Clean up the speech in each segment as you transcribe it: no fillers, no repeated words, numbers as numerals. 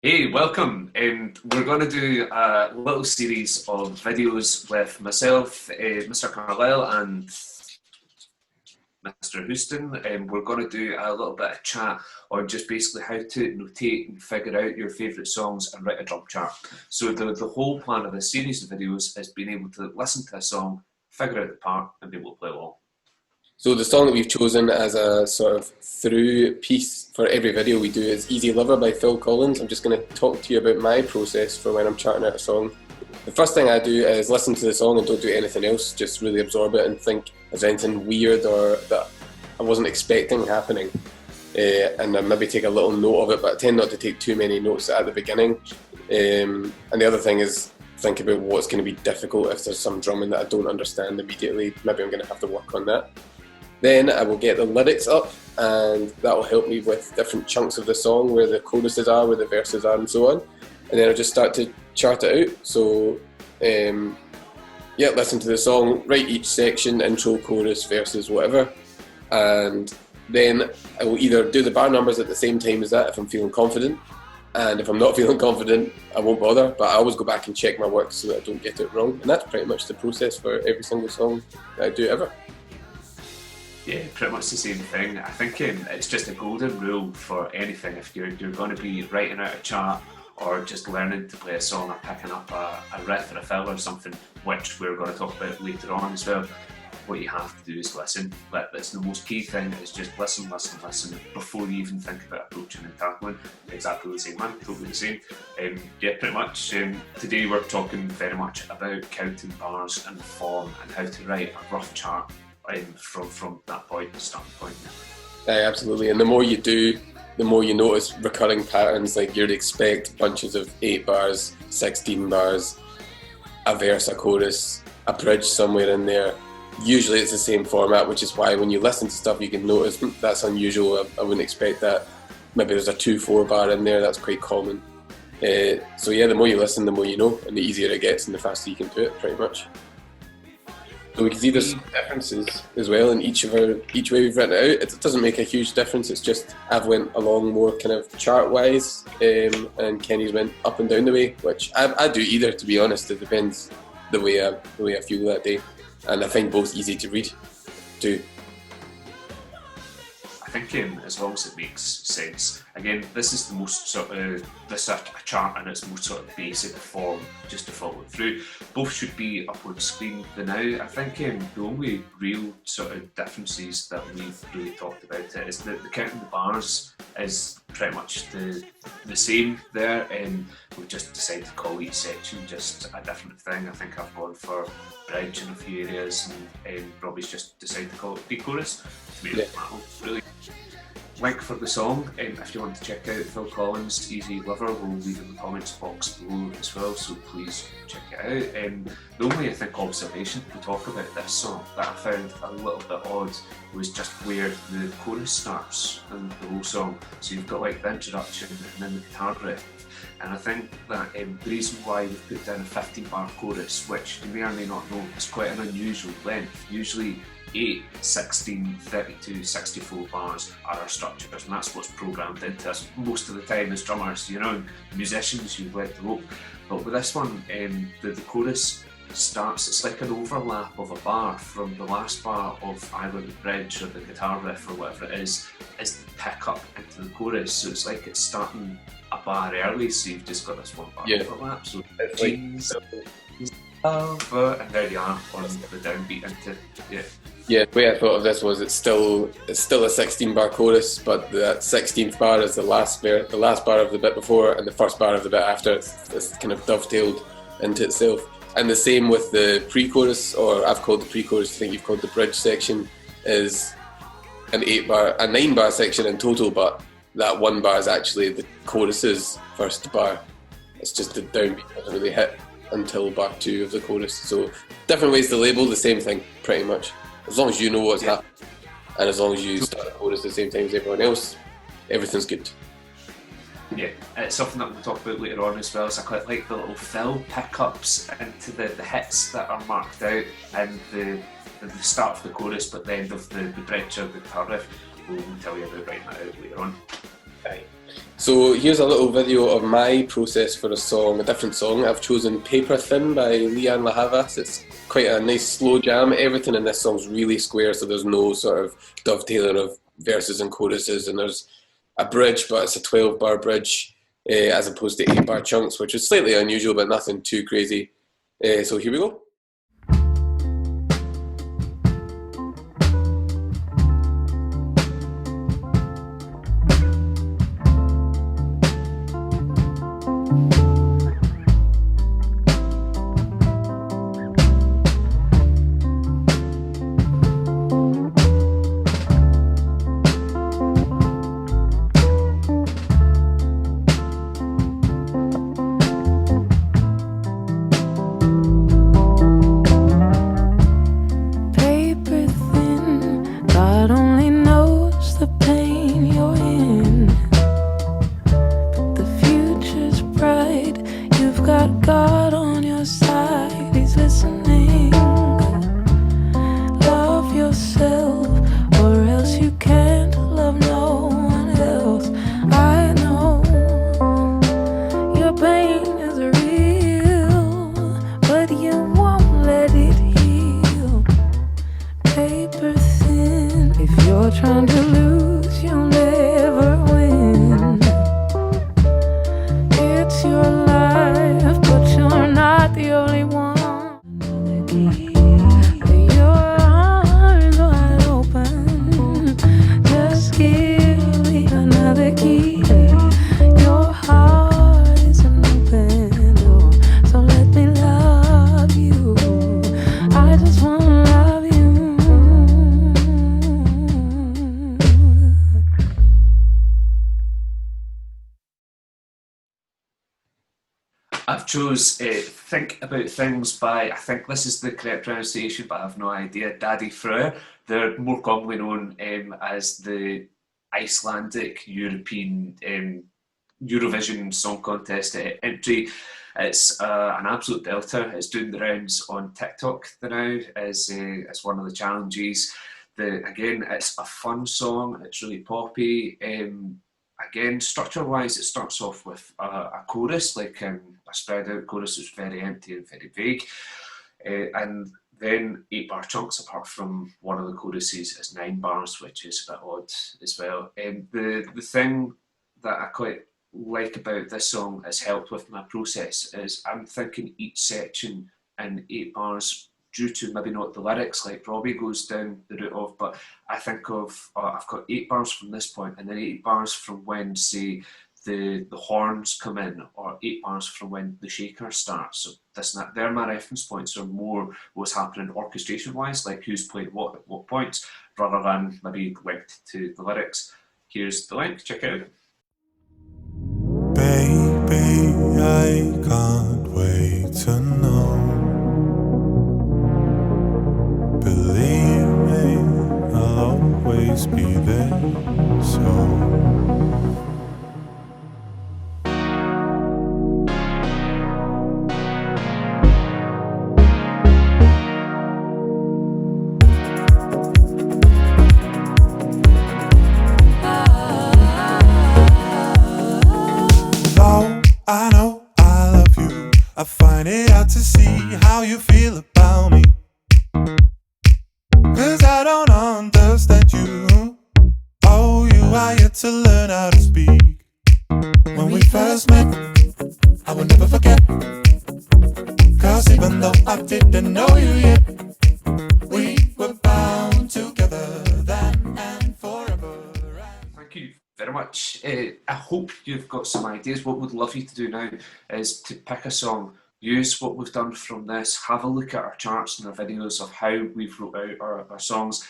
Hey, welcome. We're going to do a little series of videos with myself, Mr. Carlisle, and Mr. Houston. We're going to do a little bit of chat on just basically how to notate and figure out your favourite songs and write a drum chart. So the whole plan of this series of videos is being able to listen to a song, figure out the part, and be able to play along. So the song that we've chosen as a sort of through piece for every video we do is Easy Lover by Phil Collins. I'm just going to talk to you about my process for when I'm charting out a song. The first thing I do is listen to the song and don't do anything else, just really absorb it and think, is there anything weird or that I wasn't expecting happening? And then maybe take a little note of it, but I tend not to take too many notes at the beginning. And the other thing is think about what's going to be difficult if there's some drumming that I don't understand immediately. Maybe I'm going to have to work on that. Then I will get the lyrics up, and that will help me with different chunks of the song, where the choruses are, where the verses are, and so on. And then I'll just start to chart it out. So, listen to the song, write each section, intro, chorus, verses, whatever. And then I will either do the bar numbers at the same time as that if I'm feeling confident. And if I'm not feeling confident, I won't bother. But I always go back and check my work so that I don't get it wrong. And that's pretty much the process for every single song that I do ever. Yeah, pretty much the same thing. I think it's just a golden rule for anything. If you're going to be writing out a chart or just learning to play a song or picking up a riff or a fill or something, which we're going to talk about later on as well, what you have to do is listen. That's the most key thing, is just listen before you even think about approaching and tackling. Exactly the same, man, totally the same. Pretty much today we're talking very much about counting bars and form and how to write a rough chart from that point, the starting point. Absolutely, and the more you do, the more you notice recurring patterns. Like you'd expect bunches of 8 bars, 16 bars, a verse, a chorus, a bridge somewhere in there. Usually it's the same format, which is why when you listen to stuff you can notice that's unusual. I wouldn't expect that. Maybe there's a 2/4 bar in there, that's quite common. The more you listen, the more you know, and the easier it gets and the faster you can do it, pretty much. So we can see there's differences as well in each way we've written it out. It doesn't make a huge difference. It's just I've went along more kind of chart wise, and Kenny's went up and down the way, which I do either, to be honest. It depends the way I feel that day, and I find both easy to read too. I think as long as it makes sense. Again, this is the most sort of a chart and its most sort of basic form, just to follow it through. Both should be up on screen for now. I think the only real sort of differences that we've really talked about it is that the counting the bars is pretty much the same there. We've just decided to call each section just a different thing. I think I've gone for bridge in a few areas, and Robbie's just decided to call it pre-chorus. To me, it doesn't matter, really. Link for the song, if you want to check out Phil Collins' Easy Lover, we'll leave in the comments box below as well, so please check it out. The only, I think, observation to talk about this song that I found a little bit odd was just where the chorus starts in the whole song. So you've got like the introduction and then the guitar riff. And I think that the reason why we've put down a 15-bar chorus, which you may or may not know is quite an unusual length. Usually 8, 16, 32, 64 bars are our structures, and that's what's programmed into us most of the time as drummers, musicians, you'd like to hope. But with this one, the chorus starts, it's like an overlap of a bar from the last bar of either the bridge or the guitar riff or whatever it is the pick up into the chorus. So it's like it's starting a bar early, so you've just got this one bar overlap. So it's and there you are on the downbeat into Yeah, the way I thought of this was it's still a 16-bar chorus, but that 16th bar is the last bar of the bit before, and the first bar of the bit after. It's kind of dovetailed into itself. And the same with the pre-chorus, or I've called the pre-chorus, I think you've called the bridge section, is a 9-bar section in total, but that 1 bar is actually the chorus's first bar. It's just the downbeat doesn't really hit until bar 2 of the chorus. So different ways to label the same thing, pretty much. As long as you know what's happening, and as long as you start the chorus at the same time as everyone else, everything's good. Yeah, it's something that we'll talk about later on as well. So I quite like the little fill pickups into the hits that are marked out and the start of the chorus, but the end of the bridge or the guitar riff. We'll tell you about writing that out later on. Right. So here's a little video of my process for a song, a different song. I've chosen Paper Thin by Lianne Havas. It's quite a nice slow jam. Everything in this song's really square, so there's no sort of dovetailing of verses and choruses, and there's a bridge, but it's a 12-bar bridge as opposed to 8-bar chunks, which is slightly unusual, but nothing too crazy. So here we go. God on your side, He's listening. Love yourself, or else you can't love no one else. I know your pain is real, but you won't let it heal. Paper thin, if you're trying to lose, you'll never win. It's your life, but you're not the only one. Your arms wide open, just give me another key. Your heart is an open door, so let me love you. I just wanna love you. I've chose Think About Things by, I think this is the correct pronunciation, but I have no idea, Daddy Freyr. They're more commonly known as the Icelandic European Eurovision Song Contest entry. It's an absolute belter. It's doing the rounds on TikTok now as one of the challenges. Again, it's a fun song. It's really poppy. Again, structure-wise, it starts off with a chorus, like a spread-out chorus that's very empty and very vague, and then 8-bar chunks. Apart from one of the choruses is 9 bars, which is a bit odd as well. The thing that I quite like about this song has helped with my process is I'm thinking each section in 8 bars, due to maybe not the lyrics like Robbie goes down the route of, but I think of I've got 8 bars from this point, and then 8 bars from when, say, the horns come in, or 8 bars from when the shaker starts. So this and that, they're my reference points, are more what's happening orchestration wise, like who's played what at what points, rather than maybe linked to the lyrics. Here's the link, check it out. Baby, I can't wait to know. Believe me, I'll always be there, so though I know I love you, I find it hard to see how you feel about me. 'Cause I don't understand you. Oh, you are yet to learn how to speak. When we first met, I will never forget. 'Cause even though I didn't know you yet, we were bound together then and forever. Thank you very much. I hope you've got some ideas. What we'd love you to do now is to pick a song, use what we've done from this, have a look at our charts and our videos of how we've wrote out our songs,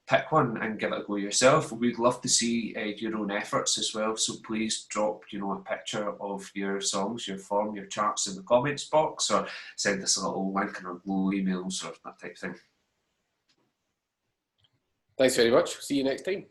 pick one and give it a go yourself. We'd love to see your own efforts as well, so please drop a picture of your songs, your form, your charts in the comments box, or send us a little link in our Glow emails or that type of thing. Thanks very much. See you next time.